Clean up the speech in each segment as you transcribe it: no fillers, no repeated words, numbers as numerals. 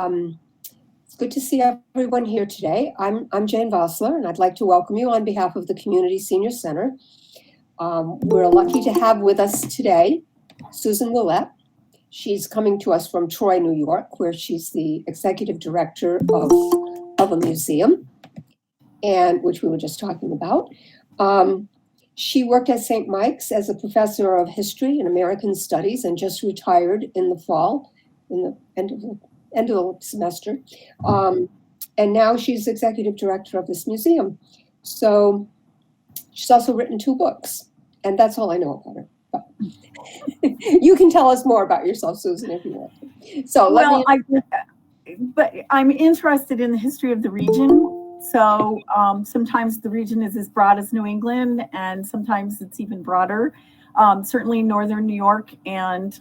It's good to see everyone here today. I'm Jane Vossler, and I'd like to welcome you on behalf of the Community Senior Center. We're lucky to have with us today Susan Willette. She's coming to us from Troy, New York, where she's the executive director of a museum, and which we were just talking about. She worked at St. Mike's as a professor of history and American studies and just retired in the fall, in the end of the semester. And now she's executive director of this museum. So she's also written 2 books, and that's all I know about her. But you can tell us more about yourself, Susan, if you want to. So but I'm interested in the history of the region. So sometimes the region is as broad as New England, and sometimes it's even broader. Certainly Northern New York and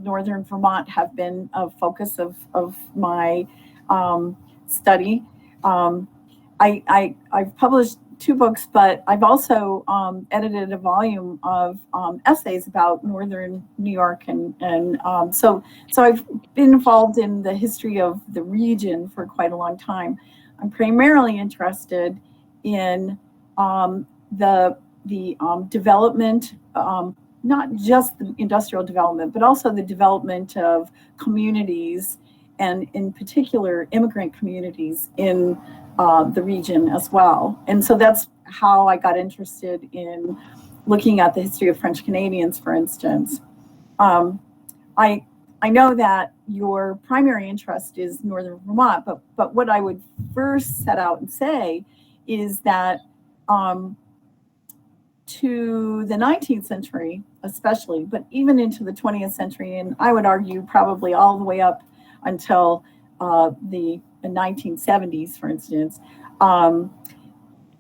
Northern Vermont have been a focus of my study. I've published 2 books, but I've also edited a volume of essays about Northern New York, and so I've been involved in the history of the region for quite a long time. I'm primarily interested in the development, not just the industrial development, but also the development of communities, and in particular immigrant communities in the region as well. And so that's how I got interested in looking at the history of French Canadians, for instance. I know that your primary interest is Northern Vermont, but what I would first set out and say is that to the 19th century, especially, but even into the 20th century, and I would argue probably all the way up until the 1970s, for instance,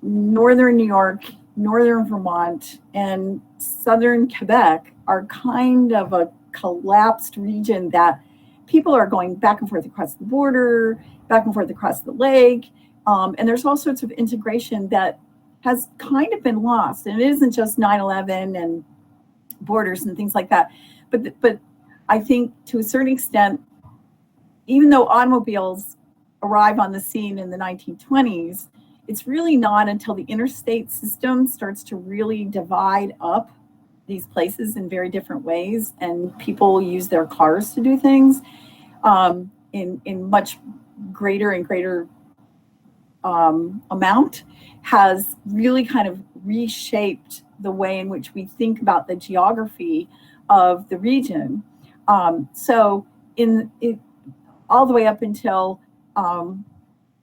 Northern New York, Northern Vermont, and Southern Quebec are kind of a collapsed region that people are going back and forth across the border, back and forth across the lake, and there's all sorts of integration that has kind of been lost. And it isn't just 9/11 and borders and things like that, but I think to a certain extent, even though automobiles arrive on the scene in the 1920s, it's really not until the interstate system starts to really divide up these places in very different ways, and people use their cars to do things in much greater and greater amount, has really kind of reshaped the way in which we think about the geography of the region. So all the way up until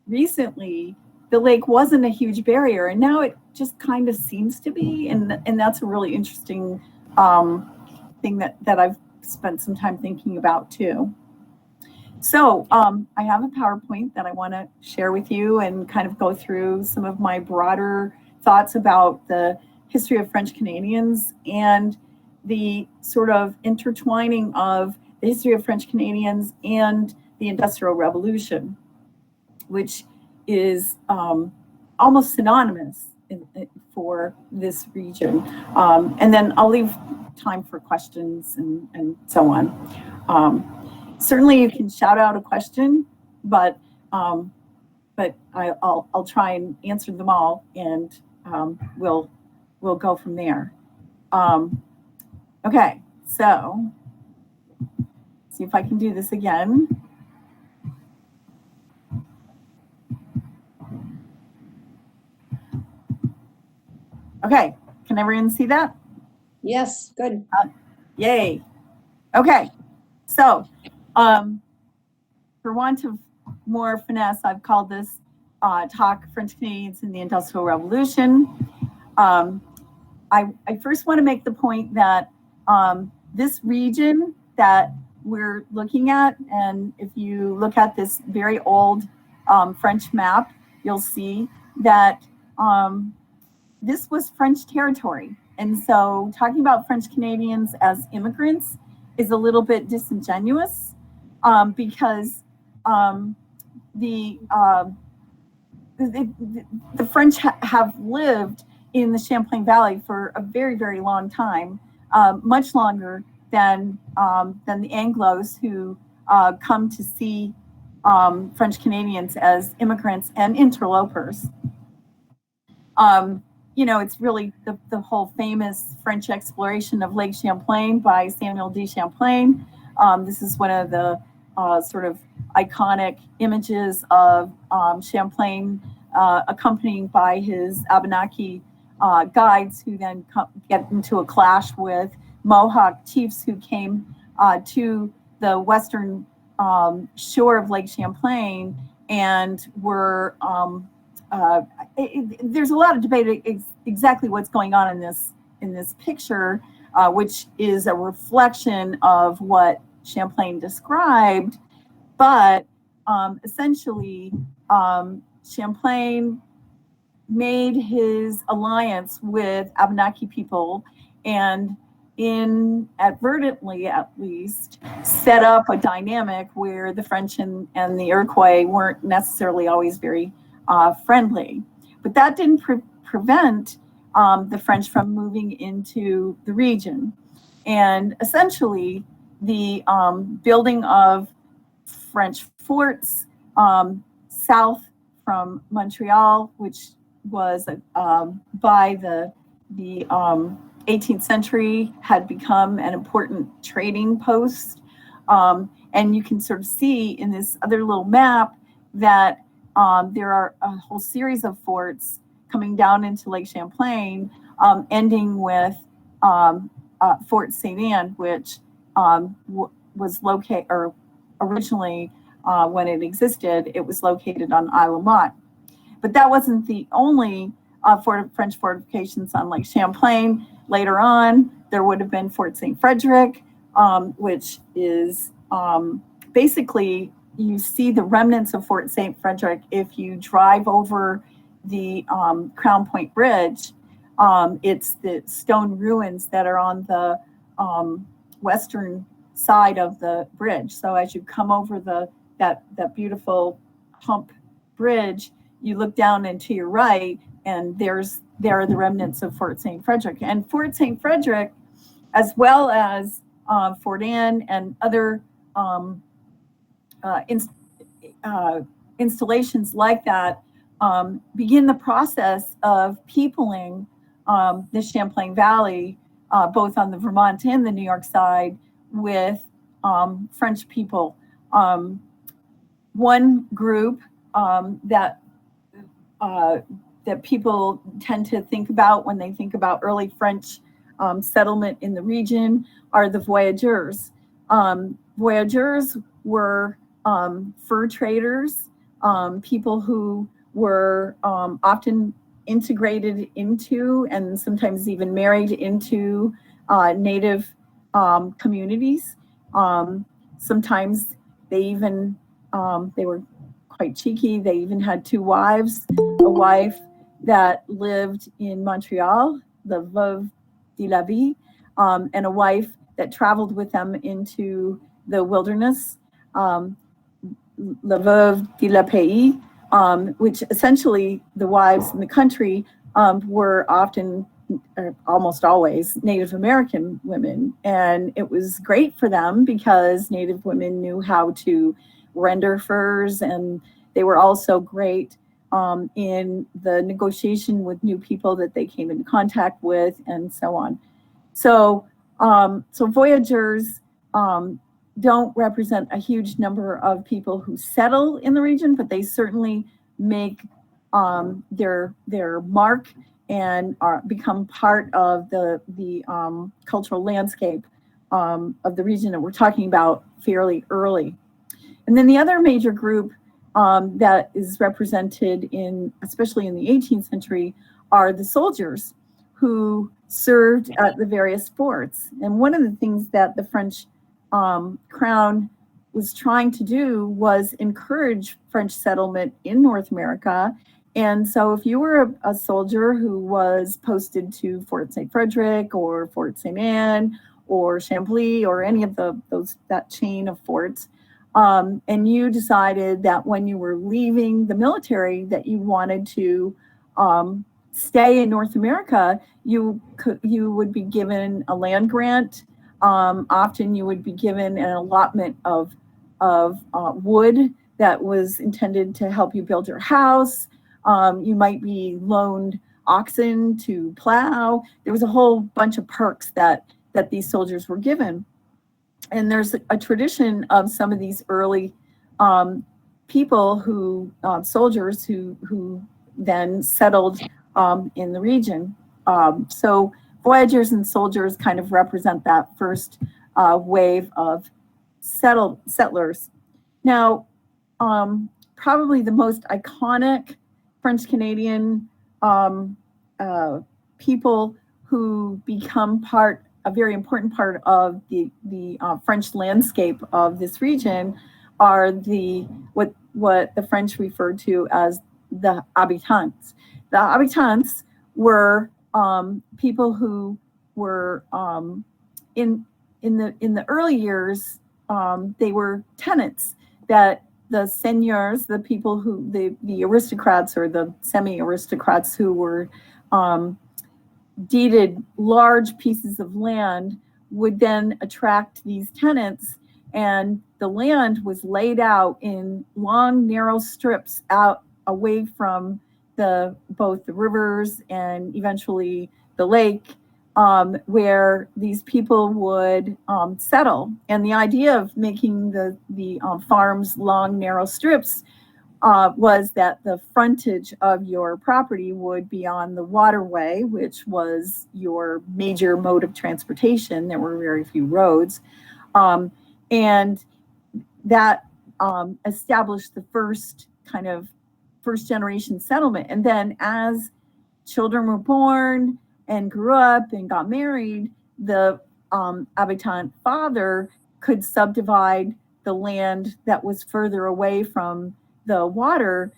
recently, the lake wasn't a huge barrier, and now it just kind of seems to be, and that's a really interesting thing that I've spent some time thinking about too. So I have a PowerPoint that I want to share with you and kind of go through some of my broader thoughts about the history of French Canadians and the sort of intertwining of the history of French Canadians and the Industrial Revolution, which is almost synonymous for this region. And then I'll leave time for questions and so on. Certainly you can shout out a question, but I'll try and answer them all, and we'll go from there. Okay, so see if I can do this again. Okay, can everyone see that? Yes, good. Yay. Okay, so for want of more finesse, I've called this talk French Canadians in the Industrial Revolution. I first want to make the point that this region that we're looking at, and if you look at this very old French map, you'll see that this was French territory. And so talking about French Canadians as immigrants is a little bit disingenuous because the French have lived in the Champlain Valley for a very, very long time, much longer than the Anglos who come to see French Canadians as immigrants and interlopers. It's really the whole famous French exploration of Lake Champlain by Samuel de Champlain. This is one of the sort of iconic images of Champlain accompanied by his Abenaki guides, who then get into a clash with Mohawk chiefs who came to the western shore of Lake Champlain and were there's a lot of debate exactly what's going on in this picture, which is a reflection of what Champlain described, but essentially Champlain made his alliance with Abenaki people and inadvertently at least set up a dynamic where the French and the Iroquois weren't necessarily always very friendly. But that didn't prevent the French from moving into the region. And essentially, the building of French forts south from Montreal, which was by the 18th century, had become an important trading post. And you can sort of see in this other little map that there are a whole series of forts coming down into Lake Champlain, ending with Fort St. Anne, which was located, or originally when it existed, it was located on Isle of Mott. But that wasn't the only French fortifications on Lake Champlain. Later on, there would have been Fort St. Frederick, which is basically, you see the remnants of Fort St. Frederick if you drive over the Crown Point Bridge. It's the stone ruins that are on the western side of the bridge. So as you come over that beautiful hump bridge, you look down and to your right, and there are the remnants of Fort St. Frederick. And Fort St. Frederick, as well as Fort Anne and other installations like that, begin the process of peopling the Champlain Valley, both on the Vermont and the New York side, with French people. One group that people tend to think about when they think about early French settlement in the region are the Voyagers. Voyagers were fur traders, people who were often integrated into and sometimes even married into native communities. Sometimes they were quite cheeky. They even had two wives, a wife that lived in Montreal, the Veuve de la Vie, and a wife that traveled with them into the wilderness, La Veuve de la Pays, which essentially the wives in the country were often, almost always, Native American women. And it was great for them because Native women knew how to render furs, and they were also great in the negotiation with new people that they came into contact with, and so on. So Voyagers don't represent a huge number of people who settle in the region, but they certainly make their mark and become part of the cultural landscape of the region that we're talking about fairly early. And then the other major group that is represented especially in the 18th century, are the soldiers who served at the various forts. And one of the things that the French crown was trying to do was encourage French settlement in North America. And so if you were a soldier who was posted to Fort St. Frederick or Fort St. Anne or Chambly or any of that chain of forts, and you decided that when you were leaving the military that you wanted to stay in North America, you would be given a land grant. Often you would be given an allotment of wood that was intended to help you build your house. You might be loaned oxen to plow. There was a whole bunch of perks that these soldiers were given. And there's a tradition of some of these early people who, soldiers who then settled in the region. So voyagers and soldiers kind of represent that first wave of settlers. Now, probably the most iconic French Canadian people who become a very important part of the French landscape of this region are what the French referred to as the habitants. The habitants were people who were in the early years. They were tenants that the seigneurs, the people who the aristocrats or the semi-aristocrats who were deeded large pieces of land would then attract these tenants, and the land was laid out in long, narrow strips out away from both the rivers and eventually the lake, where these people would settle. And the idea of making the farms long, narrow strips was that the frontage of your property would be on the waterway, which was your major mode of transportation. There were very few roads. And that established the first generation settlement. And then as children were born and grew up and got married, the habitant father could subdivide the land that was further away from the water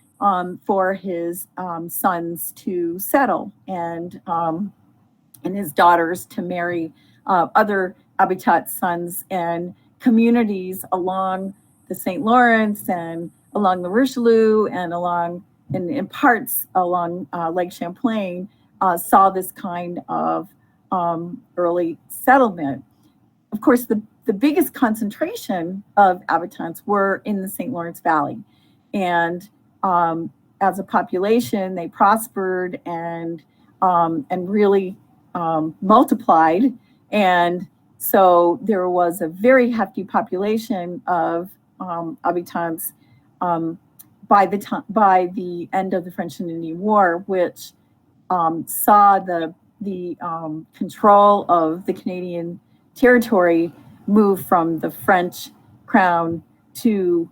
for his sons to settle, and his daughters to marry other habitat sons, and communities along the St. Lawrence and along the Richelieu and in parts along Lake Champlain saw this kind of early settlement. Of course, the biggest concentration of habitants were in the St. Lawrence Valley. And as a population, they prospered and really multiplied. And so there was a very hefty population of habitants by the end of the French and Indian War, which saw the control of the Canadian territory move from the French crown to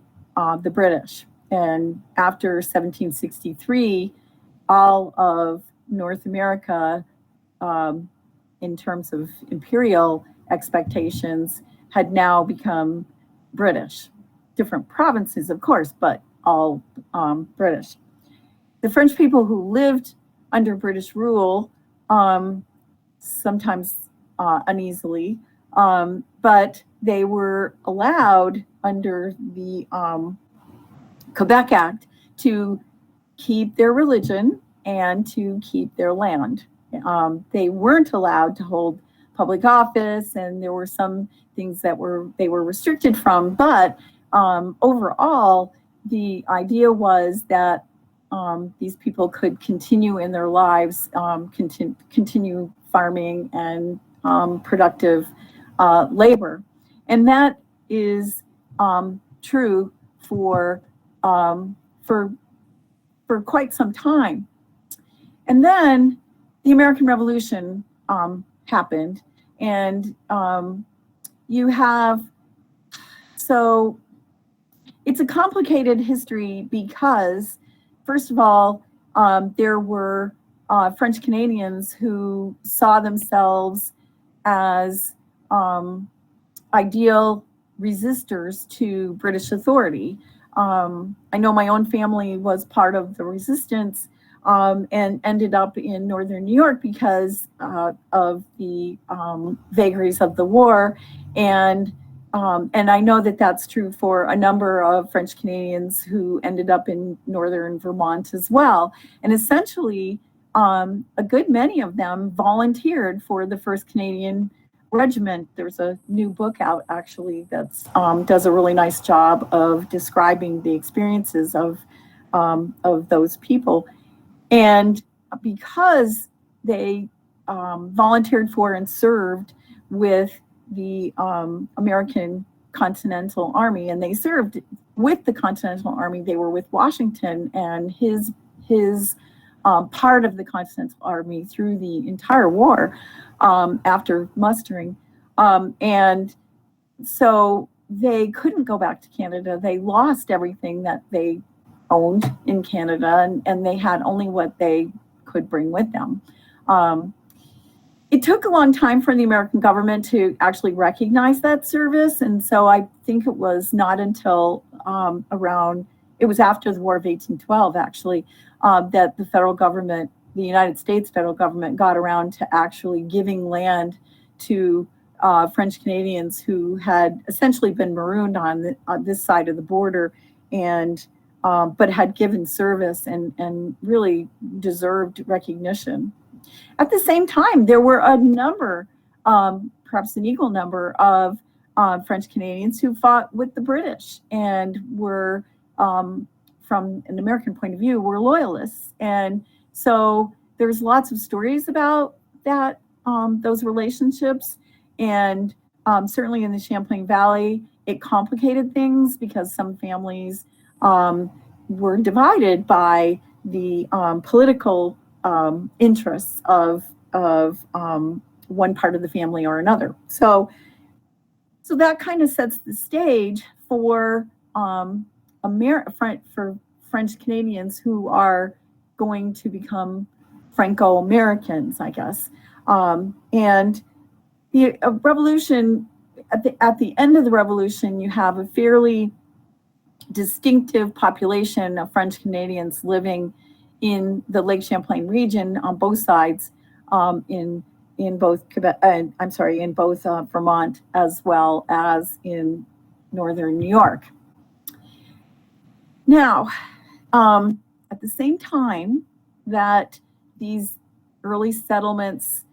the British. And after 1763, all of North America, in terms of imperial expectations, had now become British. Different provinces, of course, but all British. The French people who lived under British rule, sometimes uneasily, but they were allowed under the Quebec Act to keep their religion and to keep their land. They weren't allowed to hold public office, and there were some things that they were restricted from, but overall, the idea was that these people could continue in their lives, continue farming and productive labor. And that is true for quite some time. And then the American Revolution happened, and so it's a complicated history because, first of all, there were French Canadians who saw themselves as ideal resistors to British authority. I know my own family was part of the resistance and ended up in northern New York because of the vagaries of the war. And I know that that's true for a number of French Canadians who ended up in northern Vermont as well. And essentially, a good many of them volunteered for the first Canadian Regiment, there's a new book out actually that's does a really nice job of describing the experiences of those people. And because they volunteered for and served with the American Continental Army, and they served with the Continental Army. They were with Washington and his part of the Continental Army through the entire war after mustering. And so they couldn't go back to Canada. They lost everything that they owned in Canada, and they had only what they could bring with them. It took a long time for the American government to actually recognize that service. And so I think it was not until it was after the War of 1812, actually, that the federal government, the United States federal government, got around to actually giving land to French Canadians who had essentially been marooned on this side of the border, and but had given service and really deserved recognition. At the same time, there were a number, perhaps an equal number of French Canadians who fought with the British and were, from an American point of view, were loyalists. And so there's lots of stories about that, those relationships. And certainly in the Champlain Valley, it complicated things because some families were divided by the political interests of one part of the family or another. So that kind of sets the stage for for French Canadians who are going to become Franco-Americans, I guess. And the revolution, at the end of the revolution, you have a fairly distinctive population of French Canadians living in the Lake Champlain region on both sides, in both Quebec, in both Vermont as well as in northern New York. Now, at the same time that these early settlements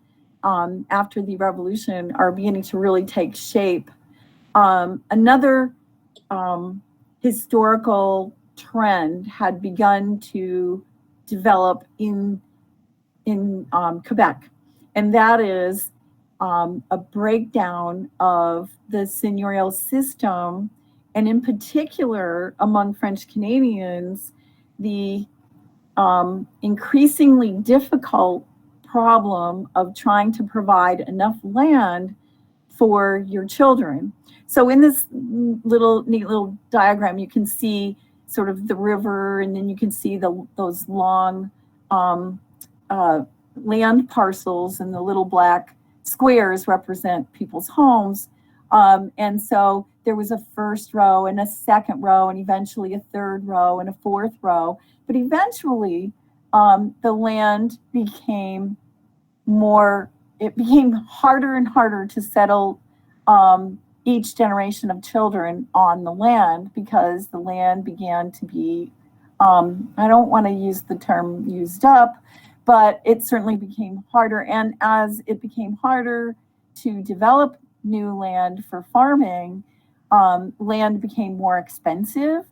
after the revolution are beginning to really take shape, another historical trend had begun to develop in Quebec, and that is a breakdown of the seniorial system, and in particular among French Canadians, the increasingly difficult problem of trying to provide enough land for your children. So in this neat little diagram, you can see sort of the river, and then you can see those long land parcels, and the little black squares represent people's homes. And so there was a first row and a second row, and eventually a third row and a fourth row. But eventually the land became harder and harder to settle each generation of children on the land, because the land began to be, I don't want to use the term used up, but it certainly became harder. And as it became harder to develop new land for farming, land became more expensive,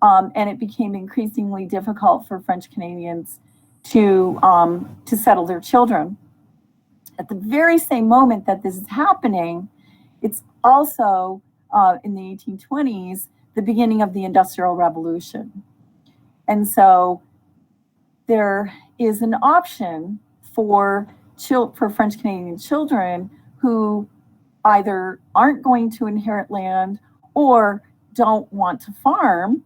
and it became increasingly difficult for French Canadians to settle their children. At the very same moment that this is happening, it's also in the 1820s, the beginning of the Industrial Revolution. And so there is an option for French Canadian children who either aren't going to inherit land or don't want to farm,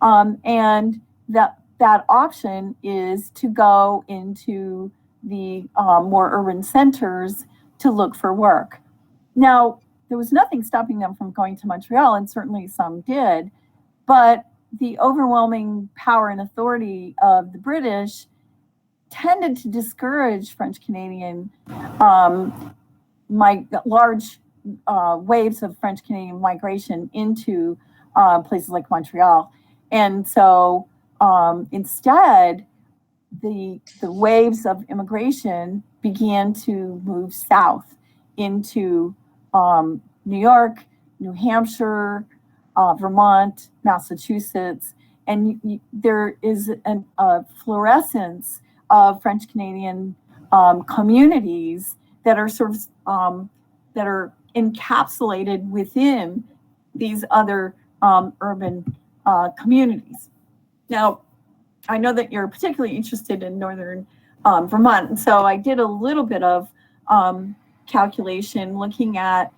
and that option is to go into the more urban centers to look for work. Now, there was nothing stopping them from going to Montreal, and certainly some did, but the overwhelming power and authority of the British tended to discourage French Canadian, large waves of French Canadian migration into places like Montreal. And so instead, the waves of immigration began to move south into New York, New Hampshire, Vermont, Massachusetts, and there is a fluorescence of French Canadian communities that are sort of that are encapsulated within these other urban communities. Now, I know that you're particularly interested in northern Vermont, and so I did a little bit of calculation looking at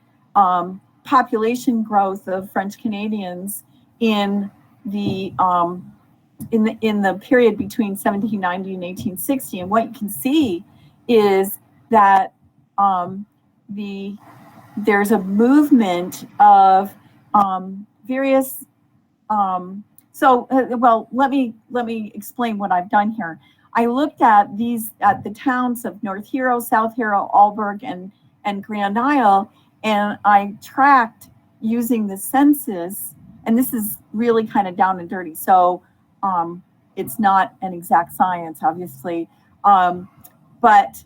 population growth of French Canadians in the period between 1790 and 1860, and what you can see is that there's a movement of various. Well, let me explain what I've done here. I looked at the towns of North Hero, South Hero, Alburgh, and Grand Isle, and I tracked using the census. And this is really kind of down and dirty, so it's not an exact science, obviously. But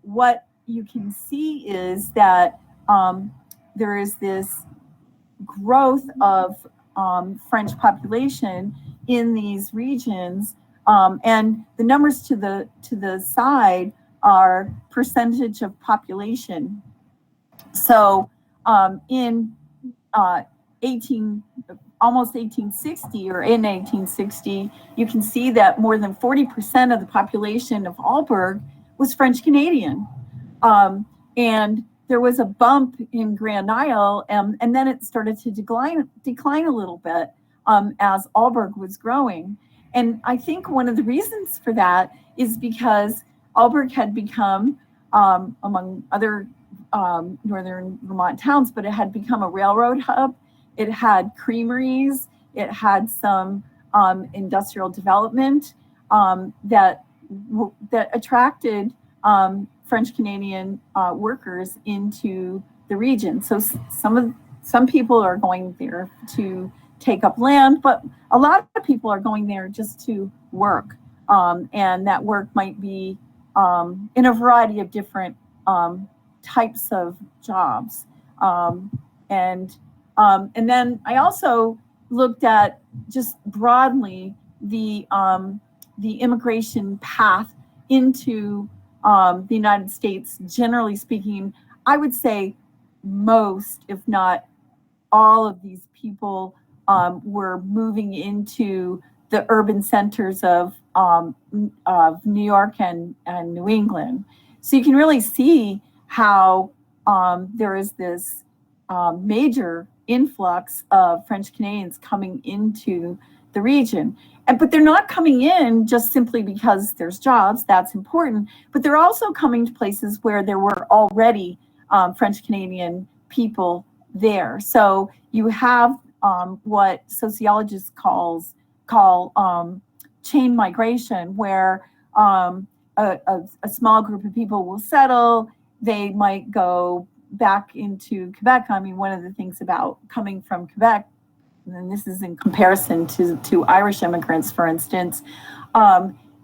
what you can see is that there is this growth of French population in these regions, and the numbers to the side are percentage of population. So in almost 1860, or in 1860, you can see that more than 40% of the population of Alburgh was French Canadian, and there was a bump in Grand Isle, and then it started to decline a little bit as Alburgh was growing. And I think one of the reasons for that is because Alburgh had become, among other northern Vermont towns, but it had become a railroad hub. It had creameries. It had some industrial development that attracted French Canadian workers into the region. So some people are going there to take up land, but a lot of people are going there just to work, and that work might be in a variety of different types of jobs. And then I also looked at just broadly the immigration path into the United States. Generally speaking, I would say most, if not all, of these people were moving into the urban centers of New York and New England. So you can really see how there is this major influx of French Canadians coming into the region. But they're not coming in just simply because there's jobs. That's important. But they're also coming to places where there were already French Canadian people there. So you have what sociologists call chain migration, where a small group of people will settle. They might go back into Quebec. I mean, one of the things about coming from Quebec, and this is in comparison to Irish immigrants, for instance,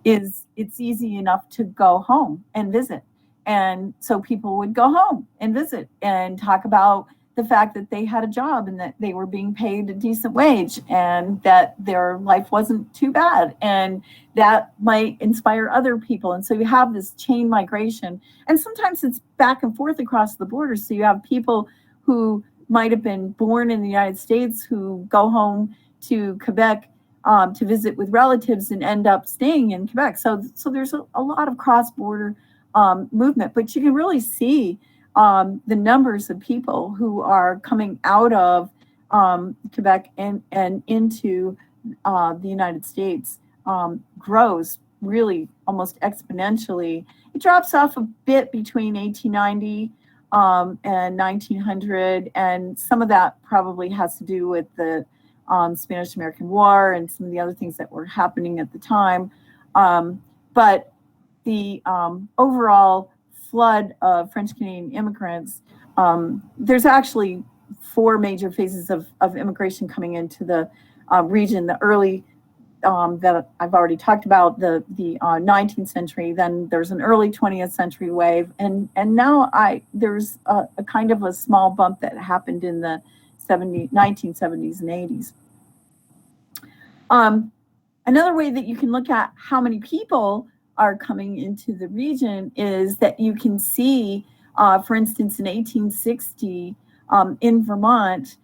is it's easy enough to go home and visit. And so people would go home and visit and talk about the fact that they had a job and that they were being paid a decent wage and that their life wasn't too bad. And that might inspire other people. And so you have this chain migration. And sometimes it's back and forth across the border. So you have people who might have been born in the United States who go home to Quebec to visit with relatives and end up staying in Quebec. So there's a lot of cross-border movement, but you can really see the numbers of people who are coming out of Quebec and into the United States grows really almost exponentially. It drops off a bit between 1890 and 1900, and some of that probably has to do with the Spanish-American War and some of the other things that were happening at the time. But the overall flood of French Canadian immigrants, there's actually 4 major phases of immigration coming into the region. The early that I've already talked about, the 19th century. Then there's an early 20th century wave, and now there's a kind of a small bump that happened in the 1970s and 80s. Another way that you can look at how many people are coming into the region is that you can see, for instance, in 1860 in Vermont,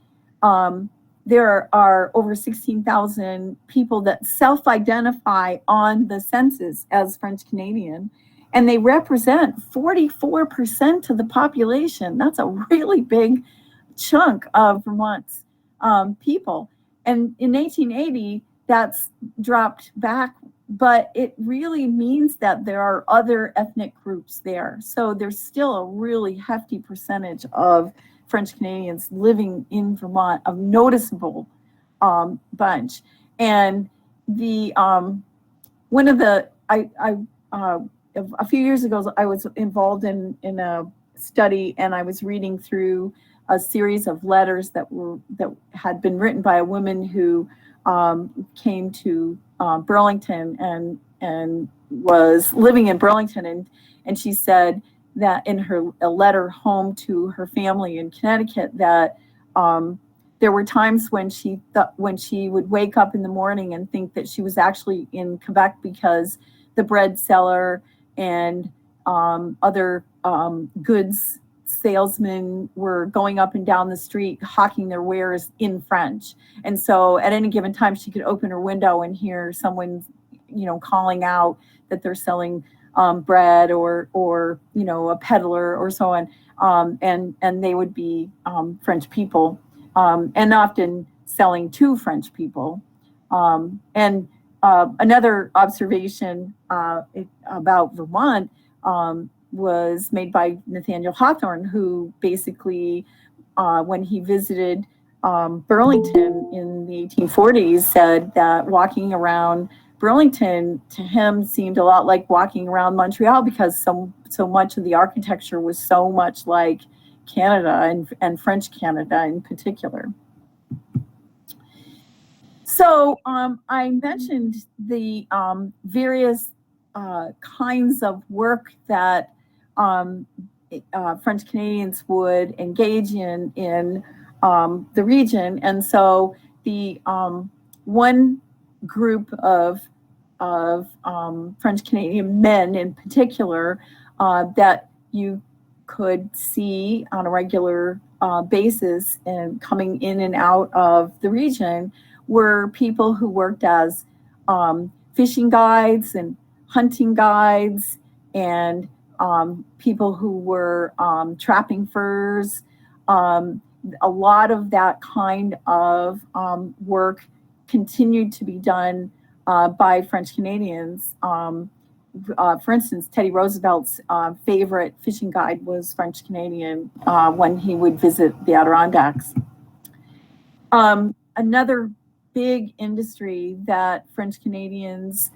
there are over 16,000 people that self-identify on the census as French Canadian, and they represent 44% of the population. That's a really big chunk of Vermont's people. And in 1880, that's dropped back, but it really means that there are other ethnic groups there. So there's still a really hefty percentage of French Canadians living in Vermont, a noticeable bunch. And the one of the a few years ago, I was involved in a study, and I was reading through a series of letters that had been written by a woman who came to Burlington and was living in Burlington, and she said that in a letter home to her family in Connecticut, that there were times when she would wake up in the morning and think that she was actually in Quebec, because the bread seller and other goods salesmen were going up and down the street hawking their wares in French. And so at any given time, she could open her window and hear someone, calling out that they're selling bread or a peddler or so on, and they would be French people, and often selling to French people. And another observation about Vermont was made by Nathaniel Hawthorne, who basically, when he visited Burlington in the 1840s, said that walking around Burlington to him seemed a lot like walking around Montreal, because so much of the architecture was so much like Canada and French Canada in particular. So I mentioned the various kinds of work that French Canadians would engage in the region. And so the one group of French Canadian men in particular that you could see on a regular basis and coming in and out of the region were people who worked as fishing guides and hunting guides, and people who were trapping furs. A lot of that kind of work continued to be done by French Canadians. For instance, Teddy Roosevelt's favorite fishing guide was French Canadian when he would visit the Adirondacks. Another big industry that French Canadians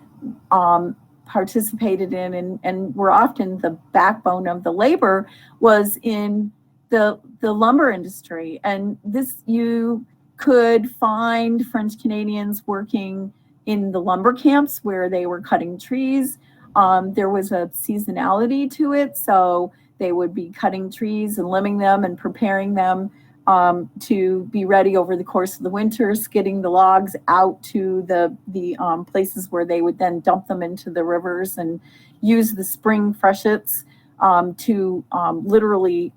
participated in and were often the backbone of the labor was in the lumber industry. And this, you could find French Canadians working in the lumber camps where they were cutting trees. There was a seasonality to it, so they would be cutting trees and limbing them and preparing them to be ready over the course of the winter, skidding the logs out to the places where they would then dump them into the rivers and use the spring freshets to literally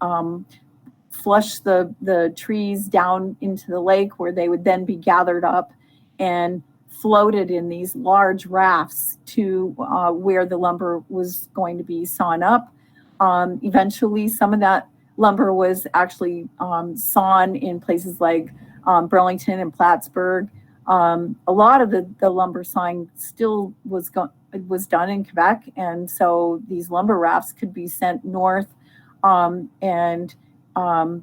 flush the trees down into the lake, where they would then be gathered up and floated in these large rafts to where the lumber was going to be sawn up. Eventually, some of that lumber was actually sawn in places like Burlington and Plattsburgh. A lot of the lumber sawing still was done in Quebec, and so these lumber rafts could be sent north and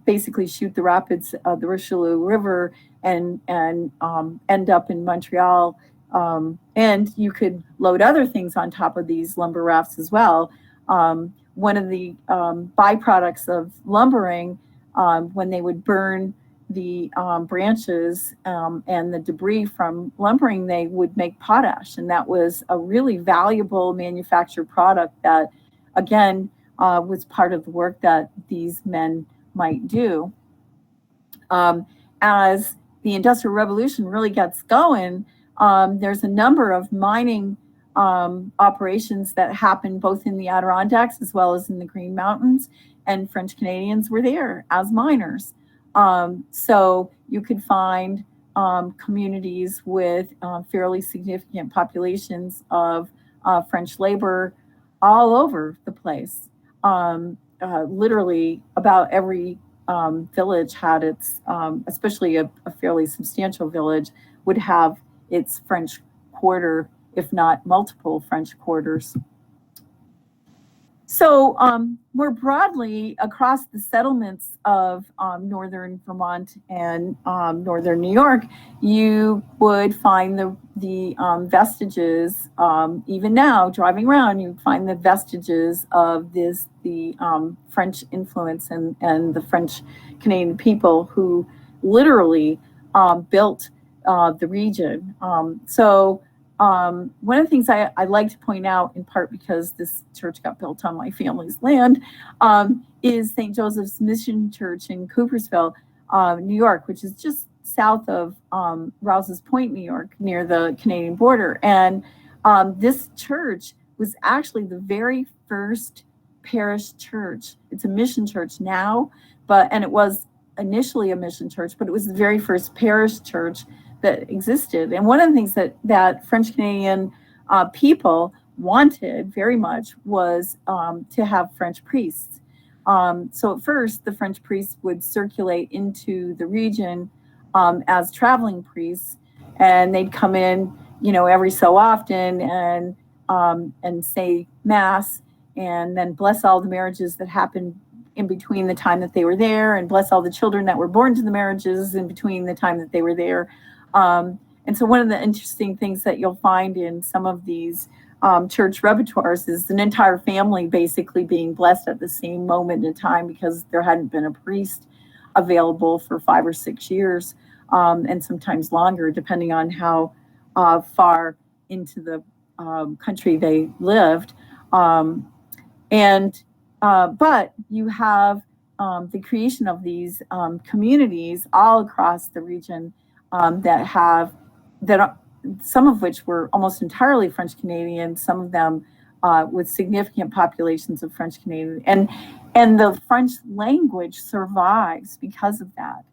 basically shoot the rapids of the Richelieu River and end up in Montreal. And you could load other things on top of these lumber rafts as well. One of the byproducts of lumbering, when they would burn the branches and the debris from lumbering, they would make potash. And that was a really valuable manufactured product that, again, was part of the work that these men might do. As the Industrial Revolution really gets going, there's a number of mining operations that happen both in the Adirondacks as well as in the Green Mountains, and French Canadians were there as miners. So you could find communities with fairly significant populations of French labor all over the place. Literally about every village had its, especially a fairly substantial village, would have its French quarter, if not multiple French quarters. So more broadly, across the settlements of northern Vermont and northern New York, you would find the vestiges, even now, driving around, you'd find the vestiges of the French influence and the French Canadian people who literally built the region. One of the things I like to point out, in part because this church got built on my family's land, is St. Joseph's Mission Church in Coopersville, New York, which is just south of Rouse's Point, New York, near the Canadian border. And this church was actually the very first parish church. It's a mission church now, and it was initially a mission church, but it was the very first parish church that existed. And one of the things that French Canadian people wanted very much was to have French priests. So at first, the French priests would circulate into the region as traveling priests, and they'd come in, every so often and say mass, and then bless all the marriages that happened in between the time that they were there, and bless all the children that were born to the marriages in between the time that they were there. And so one of the interesting things that you'll find in some of these church repertoires is an entire family basically being blessed at the same moment in time, because there hadn't been a priest available for 5 or 6 years, and sometimes longer, depending on how far into the country they lived. But you have the creation of these communities all across the region some of which were almost entirely French Canadian, some of them with significant populations of French Canadian, and the French language survives because of that.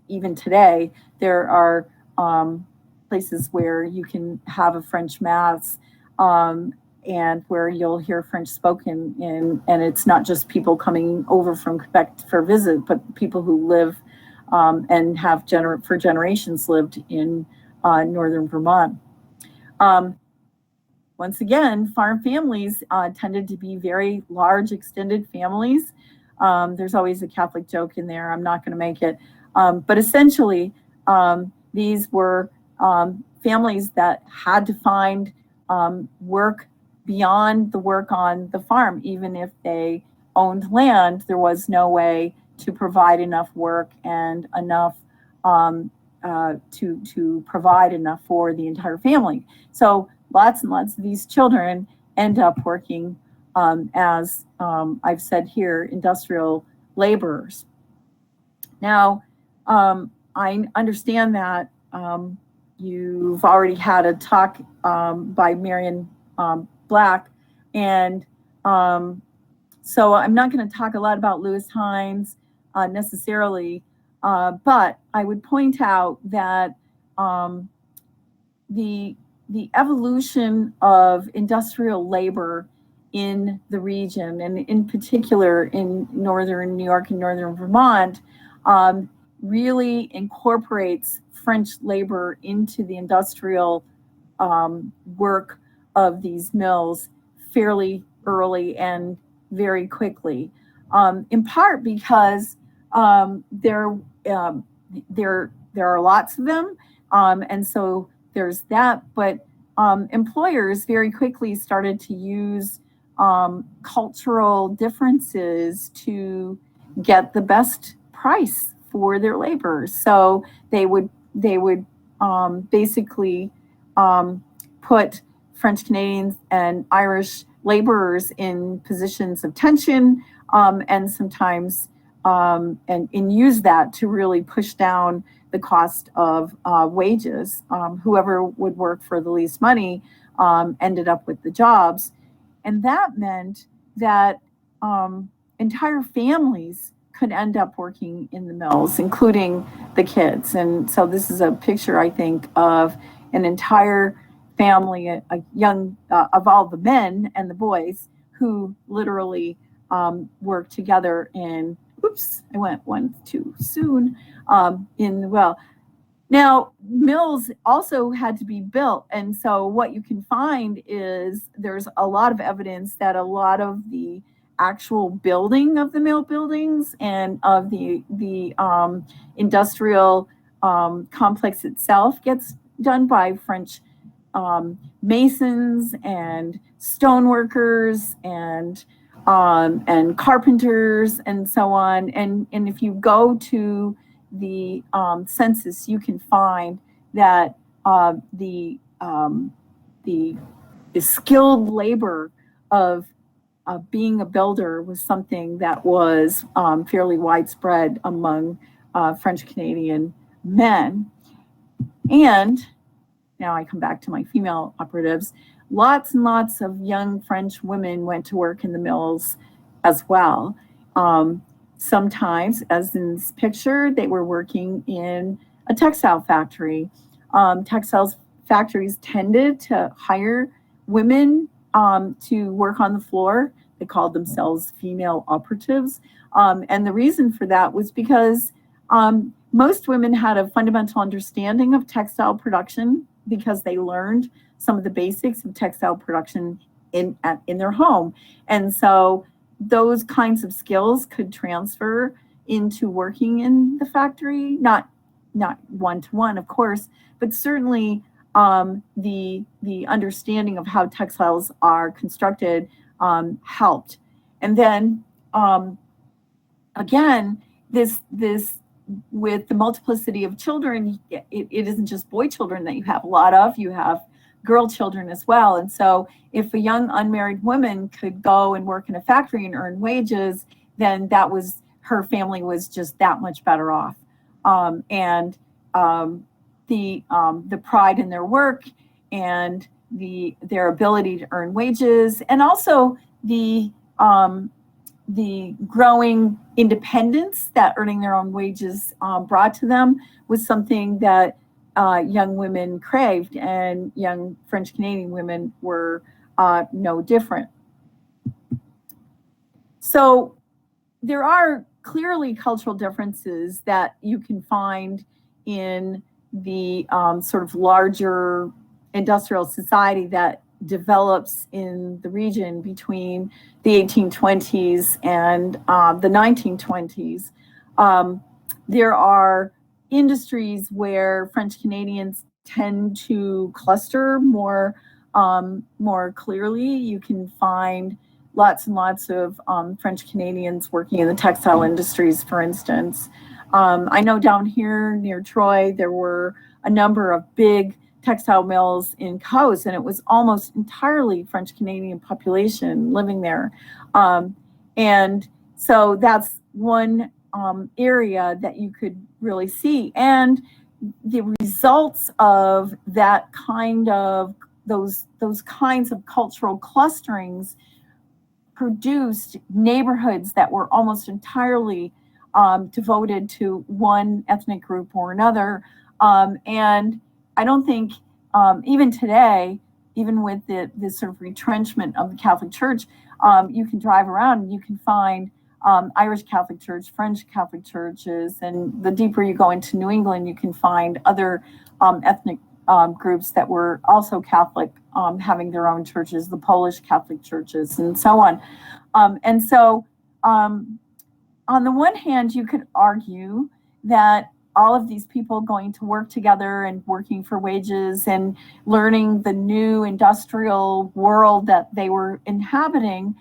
Even today, there are places where you can have a French mass, and where you'll hear French spoken and it's not just people coming over from Quebec for a visit, but people who live and have for generations lived in northern Vermont. Once again, farm families tended to be very large, extended families. There's always a Catholic joke in there. I'm not going to make it. But essentially, these were families that had to find work beyond the work on the farm. Even if they owned land, there was no way to provide enough work and enough to provide enough for the entire family. So lots and lots of these children end up working as I've said here, industrial laborers. Now, I understand that you've already had a talk by Marion Black, and so I'm not going to talk a lot about Lewis Hines necessarily, but I would point out that the evolution of industrial labor in the region, and in particular in northern New York and northern Vermont, really incorporates French labor into the industrial work of these mills fairly early and very quickly, in part because there are lots of them, and so there's that. But employers very quickly started to use cultural differences to get the best price for their labor. So they would basically put French Canadians and Irish laborers in positions of tension, and sometimes and use that to really push down the cost of wages. Whoever would work for the least money ended up with the jobs. And that meant that entire families could end up working in the mills, including the kids. And so this is a picture, I think, of an entire family, a young, of all the men and the boys who literally worked together in, oops, I went one too soon, in the well. Now, mills also had to be built. And so what you can find is there's a lot of evidence that a lot of the actual building of the mill buildings and of the industrial complex itself gets done by French masons and stoneworkers and carpenters and so on. And if you go to the census, you can find that the skilled labor of being a builder was something that was fairly widespread among French Canadian men. And now I come back to my female operatives. Lots and lots of young French women went to work in the mills as well. Sometimes, as in this picture, they were working in a textile factory. Textiles factories tended to hire women to work on the floor. They called themselves female operatives. And the reason for that was because most women had a fundamental understanding of textile production because they learned some of the basics of textile production in their home. And so those kinds of skills could transfer into working in the factory, not one-to-one, of course, but certainly the understanding of how textiles are constructed helped. And then again, this with the multiplicity of children, it isn't just boy children that you have a lot of, you have girl children as well. And so if a young unmarried woman could go and work in a factory and earn wages, then her family was just that much better off. And the pride in their work and their ability to earn wages, and also the growing independence that earning their own wages brought to them was something that young women craved, and young French Canadian women were no different. So there are clearly cultural differences that you can find in the sort of larger industrial society that develops in the region between the 1820s and the 1920s. There are industries where French Canadians tend to cluster more clearly. You can find lots and lots of French Canadians working in the textile industries, for instance. I know down here near Troy, there were a number of big textile mills in Coast, and it was almost entirely French Canadian population living there. And so that's one area that you could really see. And the results of that kind of, those kinds of cultural clusterings produced neighborhoods that were almost entirely devoted to one ethnic group or another. And I don't think, even today, even with the sort of retrenchment of the Catholic Church, you can drive around and you can find Irish Catholic Church, French Catholic churches, and the deeper you go into New England, you can find other ethnic groups that were also Catholic, having their own churches, the Polish Catholic churches, and so on. And so on the one hand, you could argue that all of these people going to work together and working for wages and learning the new industrial world that they were inhabiting,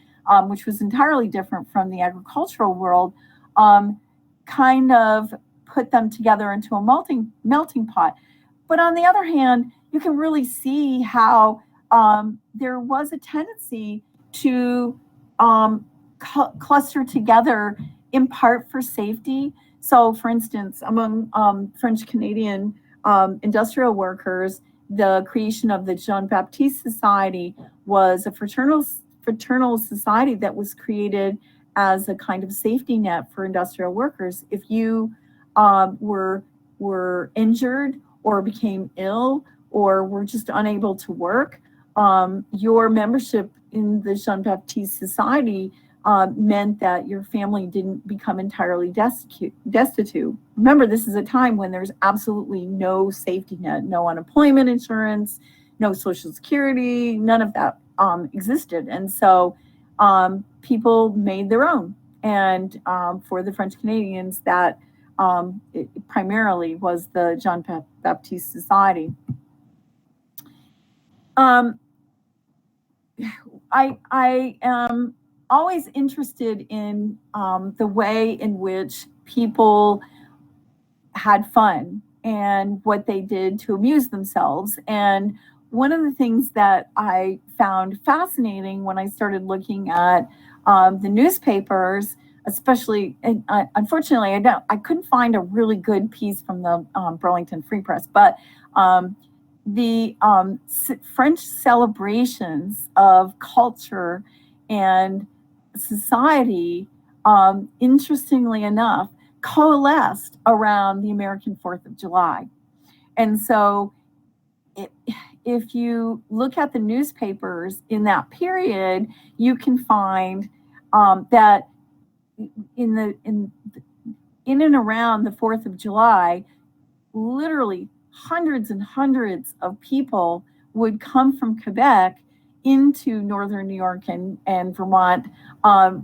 which was entirely different from the agricultural world, kind of put them together into a melting pot. But on the other hand, you can really see how there was a tendency to cluster together in part for safety. So, for instance, among French Canadian industrial workers, the creation of the Jean-Baptiste Society was a fraternal society that was created as a kind of safety net for industrial workers. If you were injured or became ill or were just unable to work, your membership in the Jean-Baptiste Society meant that your family didn't become entirely destitute. Remember, this is a time when there's absolutely no safety net, no unemployment insurance, no Social Security, none of that existed. And so people made their own. And for the French Canadians, that it primarily was the Jean-Baptiste Society. I am always interested in the way in which people had fun and what they did to amuse themselves. And one of the things that I found fascinating when I started looking at the newspapers, especially, and unfortunately, I couldn't find a really good piece from the Burlington Free Press, but the French celebrations of culture and society, interestingly enough, coalesced around the American 4th of July. And so if you look at the newspapers in that period, you can find that in and around the 4th of July, literally hundreds and hundreds of people would come from Quebec into northern New York and Vermont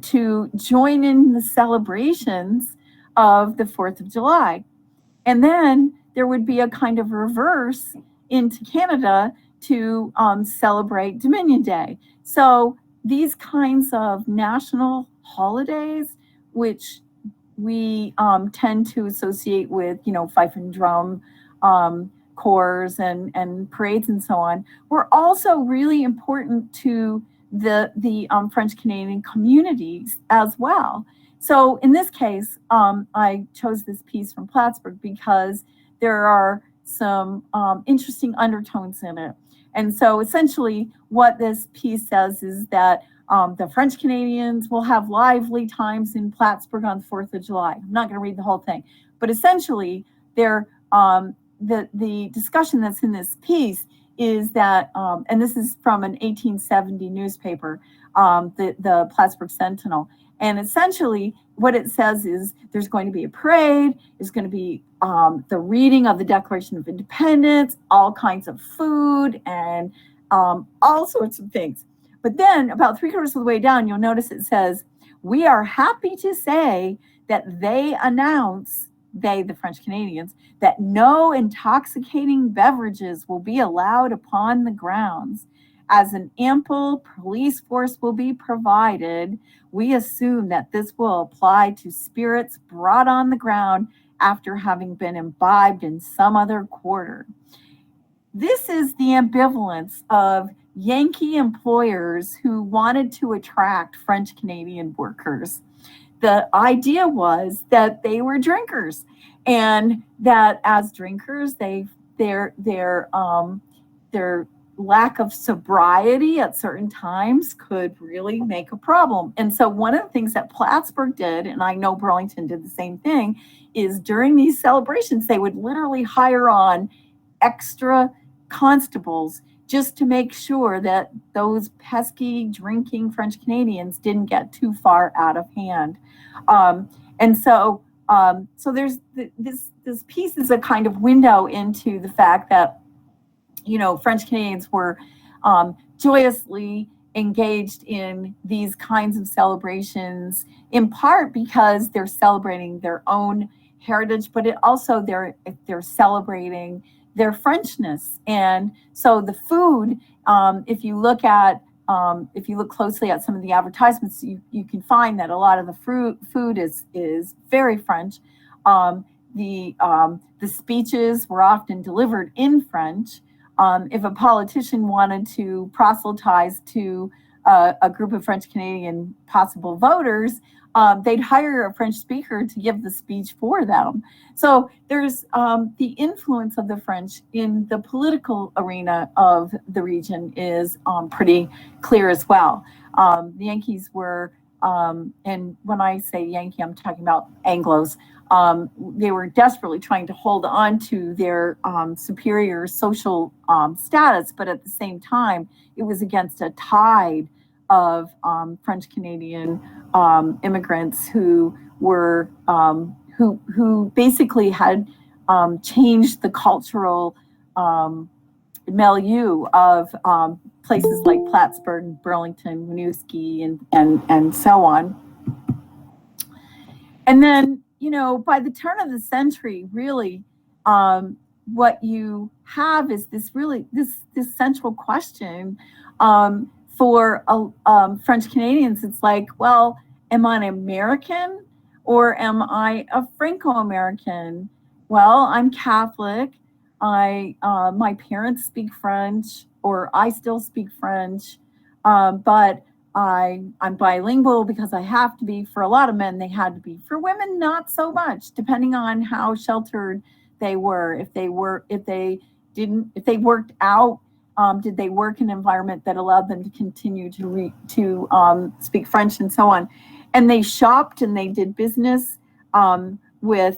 to join in the celebrations of the 4th of July. And then there would be a kind of reverse into Canada to celebrate Dominion Day. So these kinds of national holidays, which we tend to associate with, fife and drum corps and parades and so on, were also really important to the French Canadian communities as well. So in this case, I chose this piece from Plattsburgh because there are some interesting undertones in it. And so essentially what this piece says is that the French Canadians will have lively times in Plattsburgh on the 4th of July. I'm not going to read the whole thing, but essentially the discussion that's in this piece is that, and this is from an 1870 newspaper, the Plattsburgh Sentinel. And essentially what it says is there's going to be a parade, there's going to be the reading of the Declaration of Independence, all kinds of food and all sorts of things. But then about 3/4 of the way down, you'll notice it says, we are happy to say that they announce, the French Canadians, that no intoxicating beverages will be allowed upon the grounds. As an ample police force will be provided, we assume that this will apply to spirits brought on the ground after having been imbibed in some other quarter. This is the ambivalence of Yankee employers who wanted to attract French Canadian workers. The idea was that they were drinkers, and that as drinkers, their lack of sobriety at certain times could really make a problem. And so one of the things that Plattsburgh did, and I know Burlington did the same thing, is during these celebrations, they would literally hire on extra constables just to make sure that those pesky drinking French Canadians didn't get too far out of hand. And so there's this piece is a kind of window into the fact that, French Canadians were joyously engaged in these kinds of celebrations, in part because they're celebrating their own heritage, but they're celebrating their Frenchness. And so the food, if you look at if you look closely at some of the advertisements, you can find that a lot of the food is very French. The speeches were often delivered in French. If a politician wanted to proselytize to a group of French Canadian possible voters, they'd hire a French speaker to give the speech for them. So there's the influence of the French in the political arena of the region is pretty clear as well. The Yankees were, and when I say Yankee, I'm talking about Anglos. They were desperately trying to hold on to their superior social status, but at the same time, it was against a tide of French Canadian immigrants who were who basically had changed the cultural milieu of places like Plattsburgh, Burlington, Winooski, and so on. And then, by the turn of the century, really, what you have is this central question for French Canadians. It's like, well, am I an American or am I a Franco-American? Well, I'm Catholic. My parents speak French, or I still speak French, but I'm bilingual because I have to be. For a lot of men, they had to be. For women, not so much, depending on how sheltered they were. If they worked out, did they work in an environment that allowed them to continue to speak French and so on? And they shopped and they did business with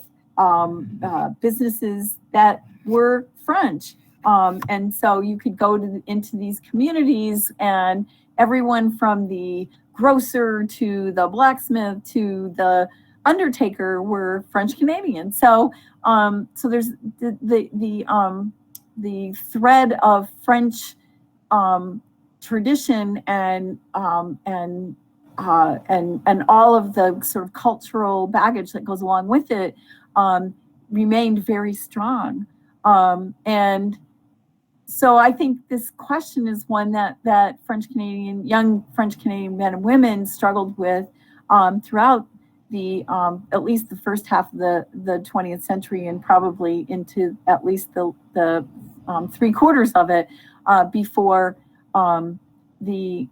businesses that were French. And so you could go into these communities, and everyone from the grocer to the blacksmith to the undertaker were French Canadian. So there's the thread of French tradition and all of the sort of cultural baggage that goes along with it remained very strong. And so I think this question is one that young French Canadian men and women struggled with throughout at least the first half of the 20th century, and probably into at least the 3/4 of it before the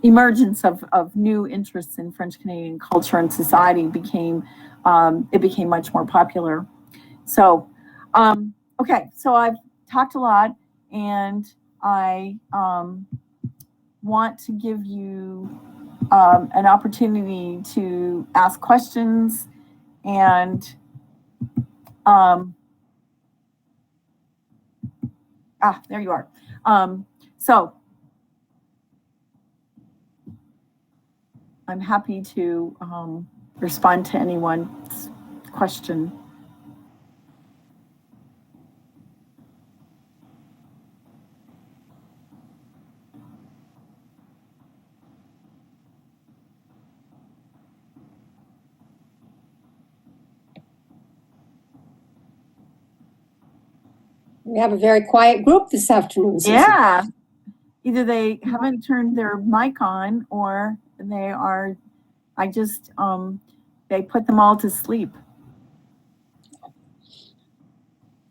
emergence of new interests in French Canadian culture and society became much more popular. So, okay, so I've talked a lot, and I want to give you an opportunity to ask questions, and there you are. So I'm happy to respond to anyone's question. We have a very quiet group this afternoon, Susan. Yeah. Either they haven't turned their mic on, or they are, they put them all to sleep.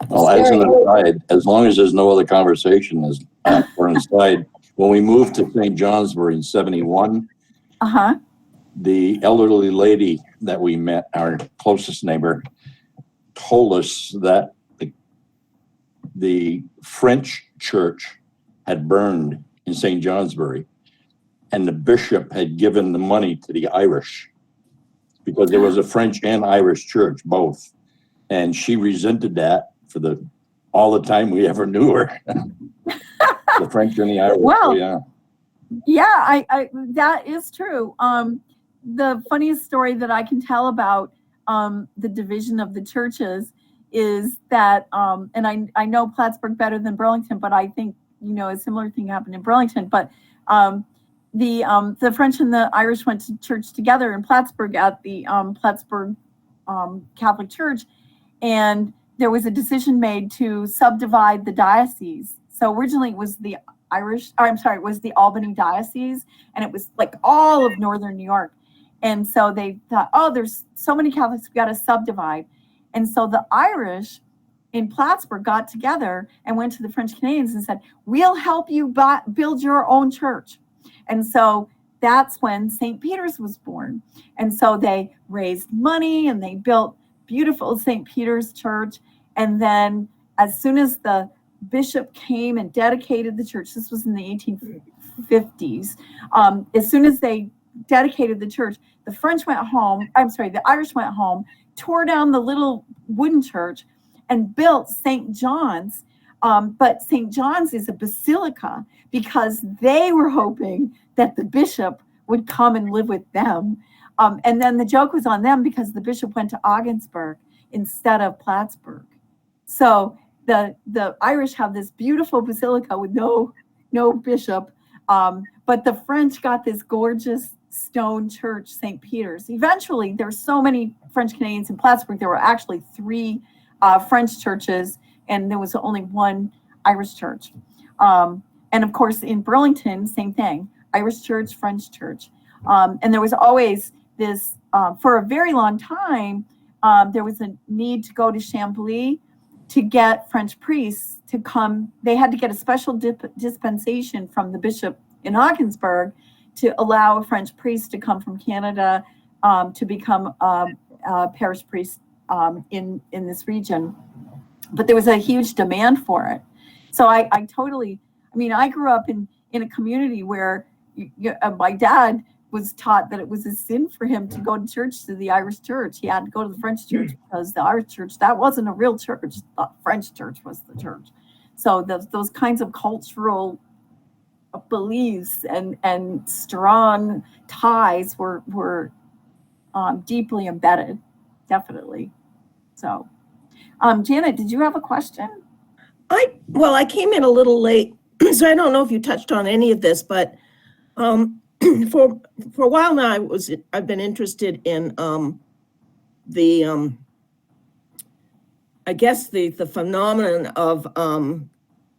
Well, as an aside, as long as there's no other conversation, for an aside, when we moved to St. Johnsbury in 71, the elderly lady that we met, our closest neighbor, told us that the French church had burned in St. Johnsbury, and the bishop had given the money to the Irish, because there was a French and Irish church, both. And she resented that for all the time we ever knew her. The French and the Irish. Well, yeah. Yeah, that is true. The funniest story that I can tell about the division of the churches is that, and I know Plattsburgh better than Burlington, but I think, a similar thing happened in Burlington. But the French and the Irish went to church together in Plattsburgh at the Plattsburgh Catholic Church, and there was a decision made to subdivide the diocese. So originally it was the it was the Albany diocese, and it was like all of northern New York. And so they thought, oh, there's so many Catholics, we got to subdivide. And so the Irish in Plattsburgh got together and went to the French Canadians and said, we'll help you build your own church. And so that's when St. Peter's was born. And so they raised money and they built beautiful St. Peter's Church. And then as soon as the bishop came and dedicated the church, this was in the 1850s, as soon as they dedicated the church, the Irish went home, tore down the little wooden church and built St. John's. But St. John's is a basilica because they were hoping that the bishop would come and live with them. And then the joke was on them because the bishop went to Ogdensburg instead of Plattsburgh. So the Irish have this beautiful basilica with no bishop, but the French got this gorgeous stone church, St. Peter's. Eventually, there's so many French Canadians in Plattsburgh, there were actually 3 French churches, and there was only 1 Irish church. And of course, in Burlington, same thing, Irish church, French church. And there was always this, for a very long time, there was a need to go to Chambly to get French priests to come. They had to get a special dispensation from the bishop in Ogdensburg to allow a French priest to come from Canada to become a parish priest in this region. But there was a huge demand for it. So I grew up in a community where my dad was taught that it was a sin for him to go to church, to the Irish church. He had to go to the French church because the Irish church, that wasn't a real church. The French church was the church. So those kinds of cultural beliefs and strong ties were deeply embedded, definitely. So, Janet, did you have a question? I came in a little late, so I don't know if you touched on any of this, but for a while now, I've been interested in the phenomenon of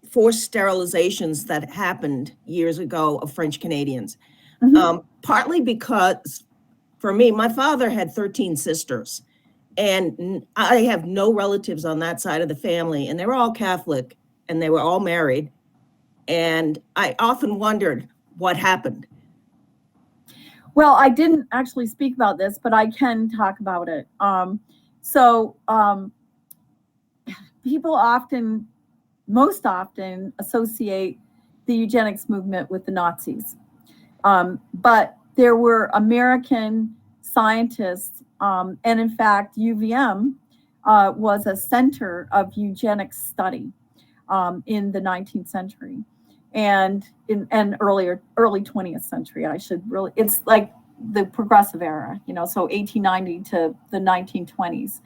forced sterilizations that happened years ago of French Canadians. Mm-hmm. Partly because, for me, my father had 13 sisters, and I have no relatives on that side of the family, and they were all Catholic, and they were all married. And I often wondered what happened. Well, I didn't actually speak about this, but I can talk about it. People most often associate the eugenics movement with the Nazis. But there were American scientists, and in fact, UVM was a center of eugenics study in the 19th century and early 20th century. It's like the progressive era, so 1890 to the 1920s.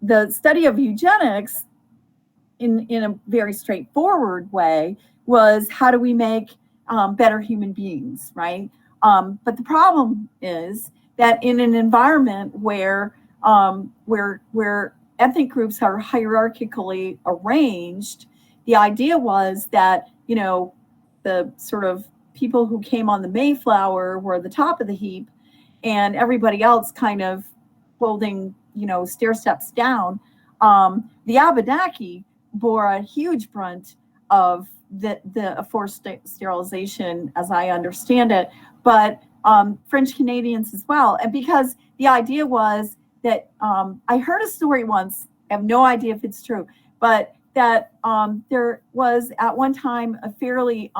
The study of eugenics in a very straightforward way was, how do we make better human beings, right? But the problem is that in an environment where ethnic groups are hierarchically arranged, the idea was that, the sort of people who came on the Mayflower were the top of the heap, and everybody else kind of holding, stair steps down. The Abenaki bore a huge brunt of the forced sterilization, as I understand it, but French Canadians as well. And because the idea was that, I heard a story once, I have no idea if it's true, but that there was at one time a fairly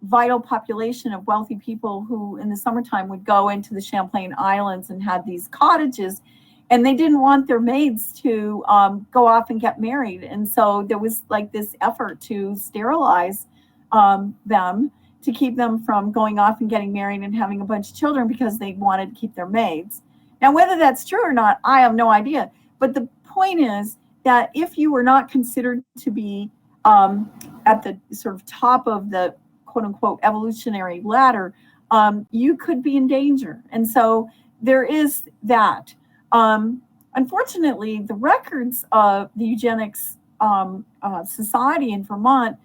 vital population of wealthy people who in the summertime would go into the Champlain Islands and had these cottages, and they didn't want their maids to go off and get married. And so there was like this effort to sterilize them, to keep them from going off and getting married and having a bunch of children because they wanted to keep their maids. Now, whether that's true or not, I have no idea. But the point is that if you were not considered to be at the sort of top of the quote unquote evolutionary ladder, you could be in danger. And so there is that. Unfortunately, the records of the eugenics society in Vermont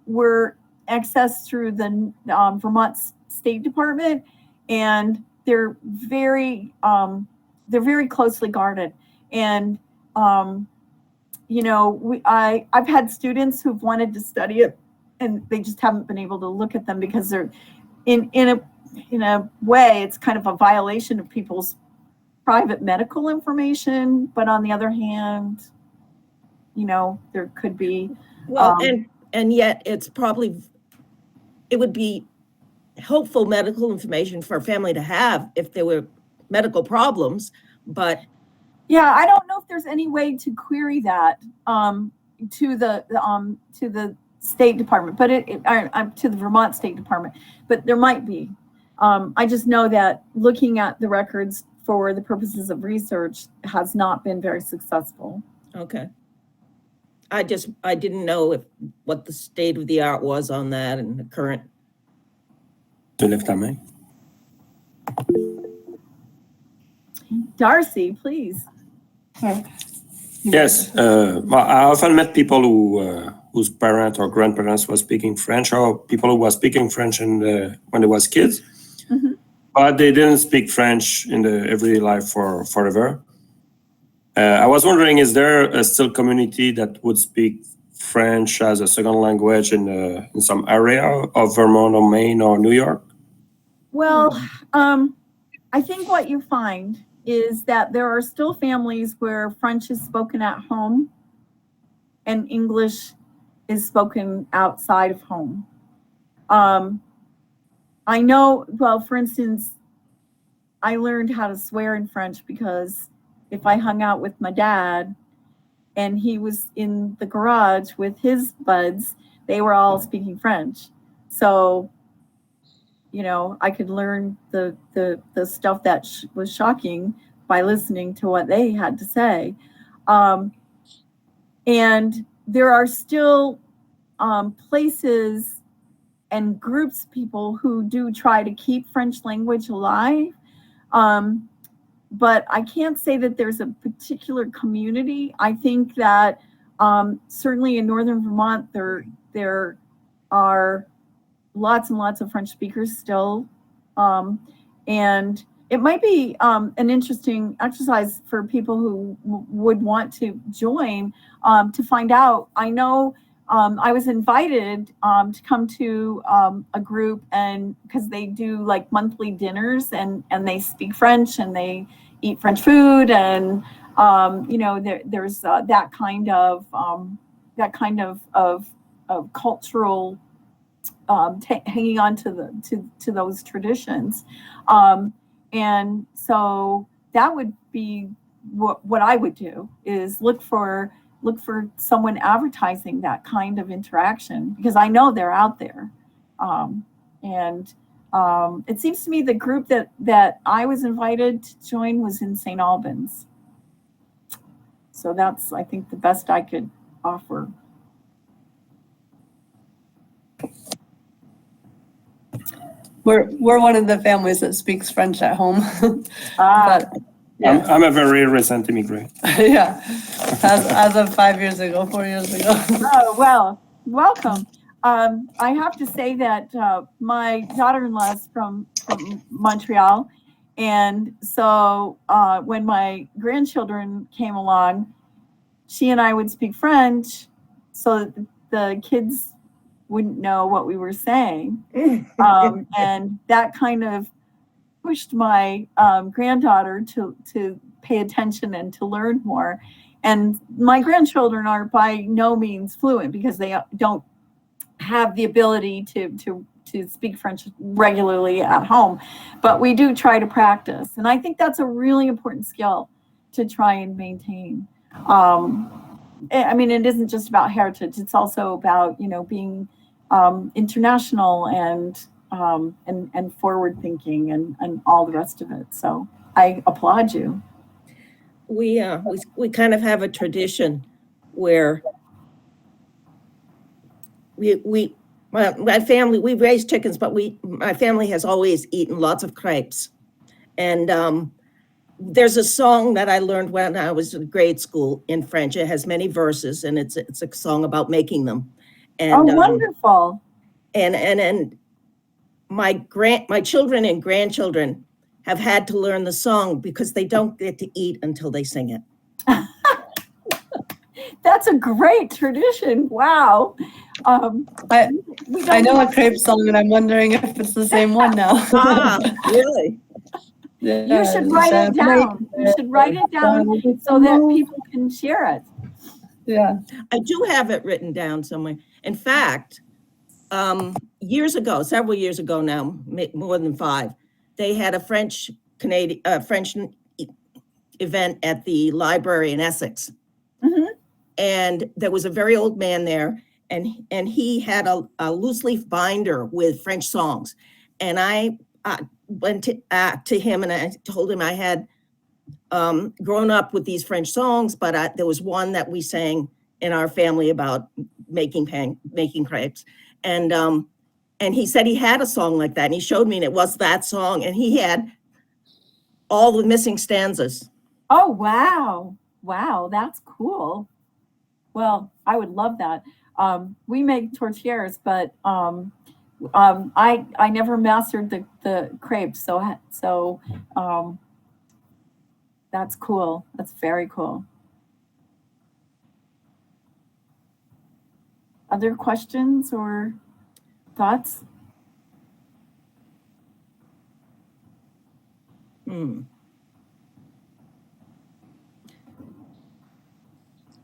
were accessed through the Vermont State Department, and they're very closely guarded. And I've had students who've wanted to study it, and they just haven't been able to look at them because they're in a way, it's kind of a violation of people's private medical information. But on the other hand, there could be and yet it would be helpful medical information for a family to have if there were medical problems. But yeah, I don't know if there's any way to query that to the State Department, but to the Vermont State Department, but there might be. I just know that looking at the records for the purposes of research has not been very successful. Okay. I didn't know what the state of the art was on that and the current. Tu lèves ta main. Darcy, please. Yes, I often met people whose parents or grandparents were speaking French, or people who were speaking French when they was kids, but they didn't speak French in the everyday life forever. I was wondering, is there a still community that would speak French as a second language in some area of Vermont or Maine or New York? Well, I think what you find is that there are still families where French is spoken at home and English is spoken outside of home. I know, well, for instance, I learned how to swear in French because if I hung out with my dad and he was in the garage with his buds, they were all speaking French. So, I could learn the stuff that was shocking by listening to what they had to say. And there are still places and groups of people who do try to keep French language alive. But I can't say that there's a particular community. I think that certainly in Northern Vermont, there are lots and lots of French speakers still. And it might be an interesting exercise for people who would want to join to find out. I know I was invited to come to a group, and because they do like monthly dinners and they speak French and they eat French food, and there's that kind of cultural hanging on to those traditions. And so that would be what I would do, is look for someone advertising that kind of interaction, because I know they're out there. And it seems to me the group that I was invited to join was in St. Albans. So that's, I think, the best I could offer. We're one of the families that speaks French at home. But, Yeah. I'm a very recent immigrant. yeah, as of 4 years ago. Oh, well, welcome. I have to say that my daughter-in-law is from Montreal. And so when my grandchildren came along, she and I would speak French so that the kids wouldn't know what we were saying. And that kind of pushed my granddaughter to pay attention and to learn more. And my grandchildren are by no means fluent because they don't have the ability to speak French regularly at home, but we do try to practice. And I think that's a really important skill to try and maintain. I mean, it isn't just about heritage. It's also about, being international and forward thinking and all the rest of it. So I applaud you. We kind of have a tradition where my family, we raise chickens, but my family has always eaten lots of crepes. And there's a song that I learned when I was in grade school in French. It has many verses, and it's a song about making them. And Oh, wonderful. and my children and grandchildren have had to learn the song because they don't get to eat until they sing it. That's a great tradition. Wow. I know a crepe song, and I'm wondering if it's the same one now. Really? You should write it down. You should write it down so that people can share it. Yeah. I do have it written down somewhere. In fact, years ago, several years ago now, more than 5, they had a French event at the library in Essex. Mhm. And there was a very old man there, and he had a loose leaf binder with French songs. And I went to him and I told him I had grown up with these French songs, but there was one that we sang in our family about making crepes. And he said he had a song like that, and he showed me, and it was that song, and he had all the missing stanzas. Oh, wow. Wow, that's cool. Well, I would love that. We make tortillas, but I never mastered the crepes, so that's cool. That's very cool. Other questions or thoughts?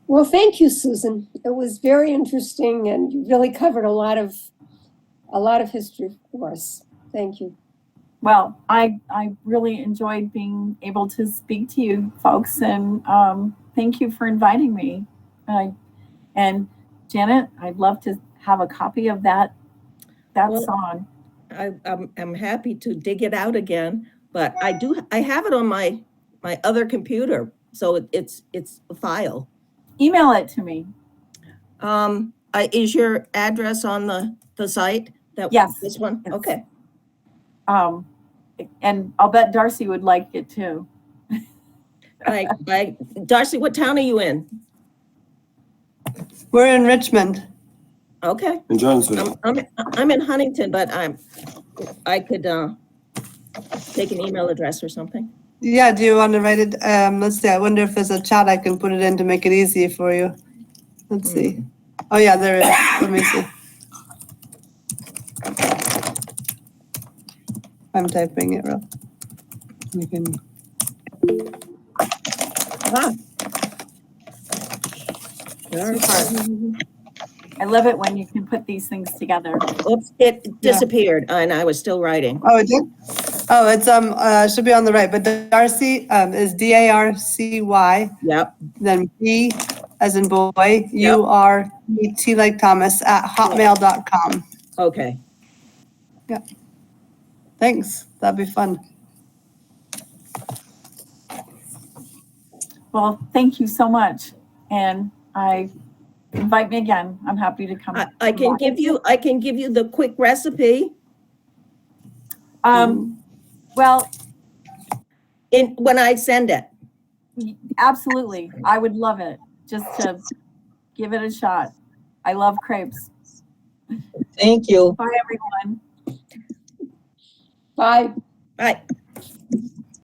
Well, thank you, Susan. It was very interesting, and you really covered a lot of history for us. Thank you. Well, I really enjoyed being able to speak to you folks, and thank you for inviting me. And Janet, I'd love to have a copy of that song. I'm happy to dig it out again, but I have it on my other computer, so it's a file. Email it to me. Is your address on the site? Yes. This one? Yes. Okay. And I'll bet Darcy would like it too. Darcy, what town are you in? We're in Richmond. Okay. In Jonesville. I'm in Huntington, but I could take an email address or something. Yeah, do you want to write it? Let's see. I wonder if there's a chat I can put it in to make it easy for you. Let's see. Oh yeah, there is. Let me see. I'm typing it real. You can. I love it when you can put these things together. Oops, it disappeared and I was still writing. Oh, it did? Oh, it's should be on the right, but Darcy is DARCY, Yep. then B as in boy, URET like Thomas at hotmail.com. Okay. Yeah. Thanks. That'd be fun. Well, thank you so much. And invite me again. I'm happy to come. I can give you the quick recipe. Well, When I send it. absolutely. I would love it just to give it a shot. I love crepes. Thank you. Bye, everyone. Bye. Bye.